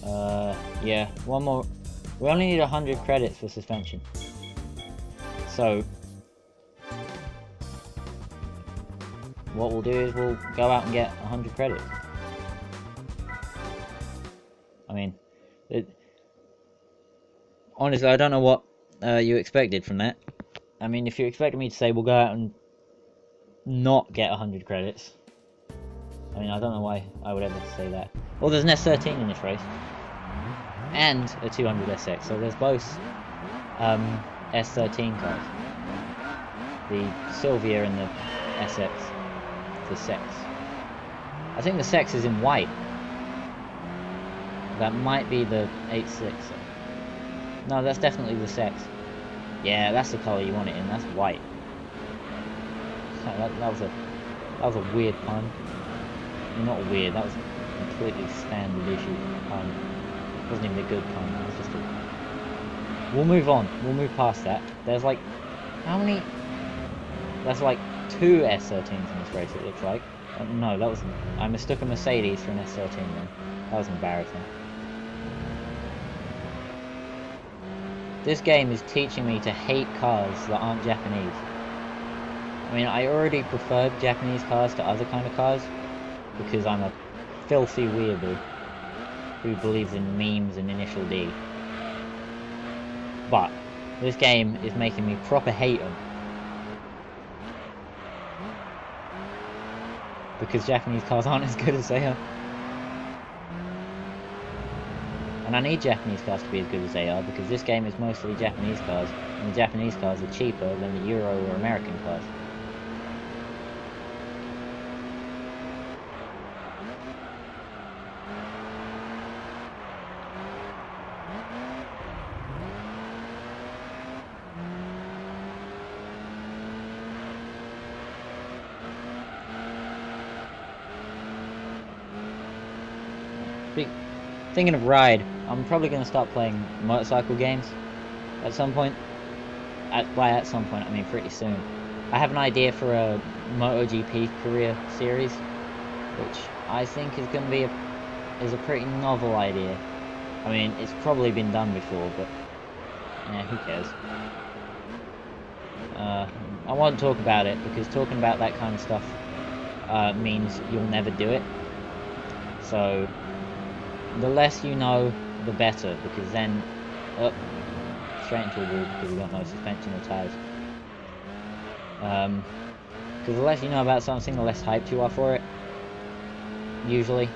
Yeah, one more. We only need 100 credits for suspension. So, what we'll do is we'll go out and get 100 credits. I mean, honestly, I don't know what you expected from that. I mean, if you expected me to say we'll go out and not get 100 credits, I mean, I don't know why I would ever say that. Well, there's an S13 in this race. And a 200 SX, so there's both S13 cars. The Sylvia and the SX. The Sex. I think the Sex is in white. That might be the 86. No, that's definitely the Sex. Yeah, that's the colour you want it in, that's white. That was a weird pun. Not weird, that was a completely standard issue pun. It wasn't even a good pun, it was just a... We'll move on, we'll move past that. There's like... How many... There's like 2 S13s in this race, it looks like. No, that was... I mistook a Mercedes for an S13 then. That was embarrassing. This game is teaching me to hate cars that aren't Japanese. I mean, I already preferred Japanese cars to other kind of cars, because I'm a filthy weeaboo who believes in memes and Initial D. But this game is making me proper hate them. Because Japanese cars aren't as good as they are. And I need Japanese cars to be as good as they are, because this game is mostly Japanese cars, and the Japanese cars are cheaper than the Euro or American cars. Thinking of ride, I'm probably going to start playing motorcycle games at some point. By at some point, I mean pretty soon. I have an idea for a MotoGP career series, which I think is going to be a pretty novel idea. I mean, it's probably been done before, but yeah, who cares? I won't talk about it, because talking about that kind of stuff means you'll never do it. So the less you know, the better, because then straight into a wall because we got no suspension or tyres. Because the less you know about something, the less hyped you are for it. Usually.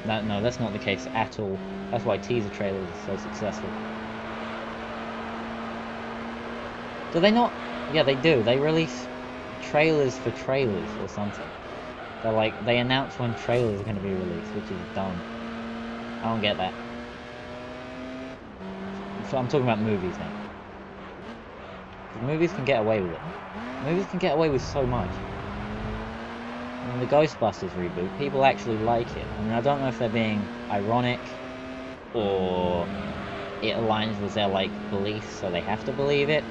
No, that's not the case at all. That's why teaser trailers are so successful. Do they not? Yeah, they do. They release trailers for trailers or something. They announce when trailers are going to be released, which is dumb. I don't get that. So I'm talking about movies now. Movies can get away with it. Movies can get away with so much. I mean, the Ghostbusters reboot, people actually like it. I mean, I don't know if they're being ironic, or it aligns with their, beliefs, so they have to believe it.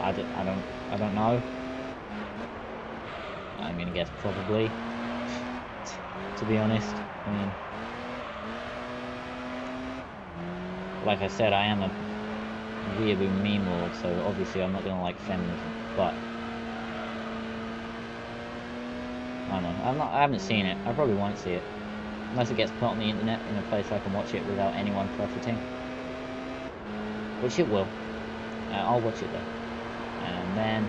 I don't know. I'm gonna guess probably. To be honest, I mean, like I said, I am a weeaboo meme lord, so obviously I'm not gonna like feminism, but I don't know. I haven't seen it. I probably won't see it unless it gets put on the internet in a place I can watch it without anyone profiting, which it will. I'll watch it there, and then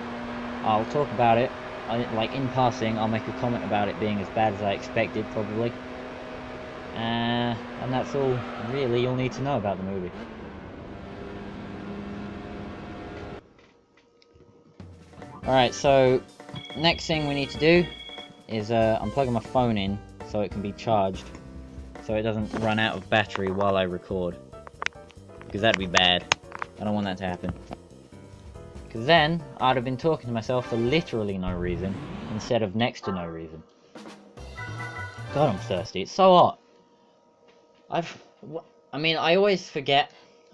I'll talk about it. In passing, I'll make a comment about it being as bad as I expected, probably. And that's all really you'll need to know about the movie. Alright, so next thing we need to do is I'm plugging my phone in so it can be charged, so it doesn't run out of battery while I record, because that'd be bad. I don't want that to happen, because then I'd have been talking to myself for literally no reason instead of next to no reason. God, I'm thirsty. It's so hot. I mean, I always forget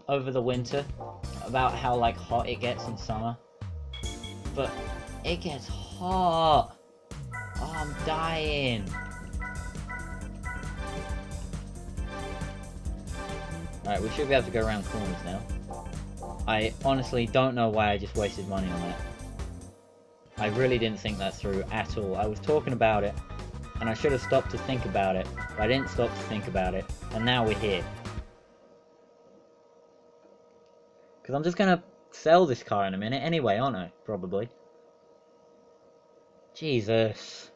over the winter about how hot it gets in summer, but it gets hot. Oh, I'm dying. Alright, we should be able to go around corners now. I honestly don't know why I just wasted money on that. I really didn't think that through at all. I was talking about it, and I should have stopped to think about it, but I didn't stop to think about it, and now we're here. Because I'm just gonna sell this car in a minute anyway, aren't I? Probably. Jesus.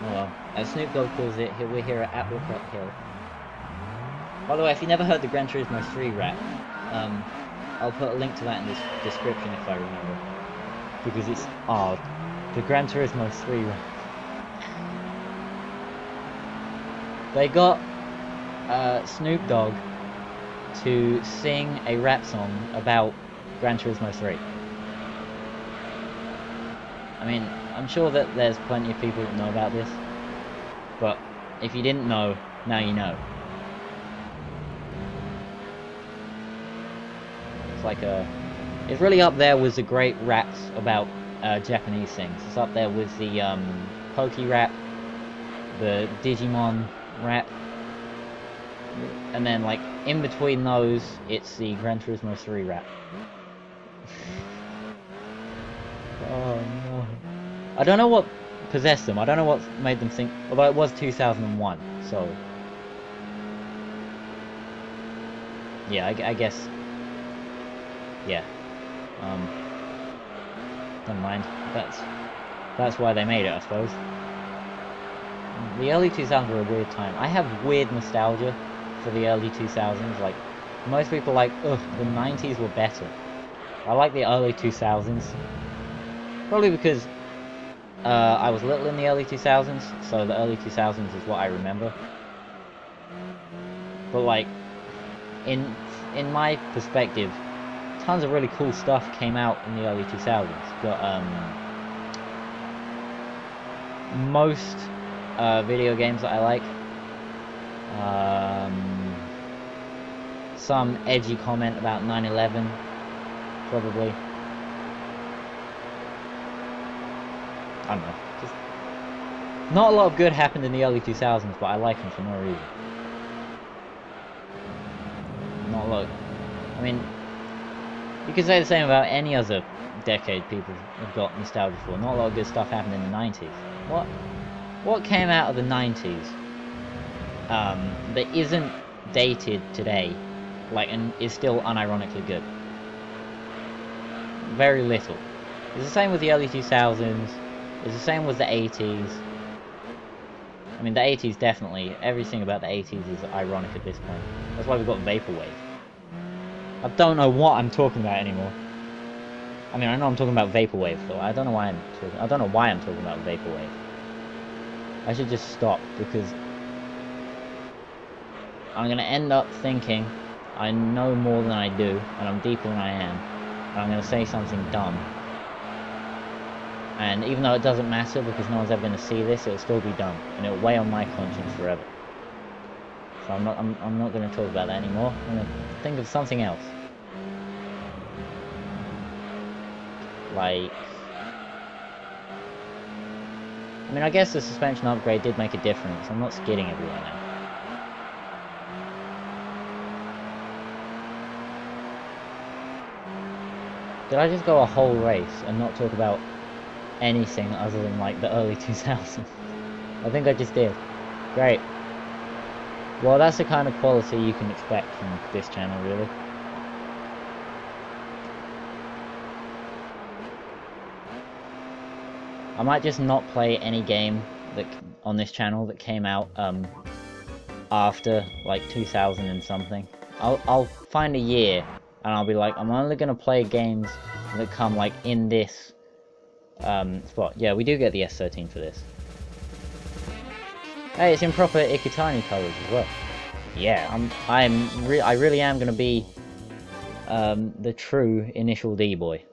Oh well. As Snoop Dogg calls it, we're here at Applecott Hill. By the way, if you never heard the Gran Turismo 3 rap, I'll put a link to that in the description if I remember. Because it's odd. The Gran Turismo 3 rap. They got Snoop Dogg to sing a rap song about Gran Turismo 3. I mean, I'm sure that there's plenty of people that know about this, but if you didn't know, now you know. It's like it's really up there with the great raps about Japanese things. It's up there with the Poke rap, the Digimon rap, and then like in between those, it's the Gran Turismo 3 rap. Oh no. I don't know what possessed them. I don't know what made them think. Although it was 2001, so yeah, I guess. Yeah. Never mind. That's why they made it, I suppose. The early 2000s were a weird time. I have weird nostalgia for the early 2000s. Like most people, like, ugh, the 90s were better. I like the early 2000s. Probably because I was little in the early 2000s, so the early 2000s is what I remember. But like, in my perspective, tons of really cool stuff came out in the early 2000s. Got most video games that I like. Some edgy comment about 9/11, probably. I don't know. Just not a lot of good happened in the early 2000s, but I like them for no reason. Not a lot. I mean, you could say the same about any other decade people have got nostalgia for. Not a lot of good stuff happened in the 90s. What came out of the 90s that isn't dated today, like, and is still unironically good? Very little. It's the same with the early 2000s. It's the same with the 80s. I mean, the 80s definitely. Everything about the 80s is ironic at this point. That's why we've got Vaporwave. I don't know what I'm talking about anymore. I mean, I know I'm talking about Vaporwave, though. I don't know why I'm talking about Vaporwave. I should just stop, because I'm gonna end up thinking I know more than I do, and I'm deeper than I am, and I'm gonna say something dumb. And even though it doesn't matter, because no one's ever gonna see this, it'll still be dumb, and it'll weigh on my conscience forever. So I'm not gonna talk about that anymore. I'm gonna think of something else. Like, I mean, I guess the suspension upgrade did make a difference. I'm not skidding everywhere now. Did I just go a whole race and not talk about anything other than, like, the early 2000s? I think I just did. Great. Well, that's the kind of quality you can expect from this channel, really. I might just not play any game that on this channel that came out after like 2000 and something. I'll find a year and I'll be like, I'm only gonna play games that come like in this spot. Yeah, we do get the S13 for this. Hey, it's in proper Ikitani colors as well. Yeah, I really am gonna be the true Initial D boy.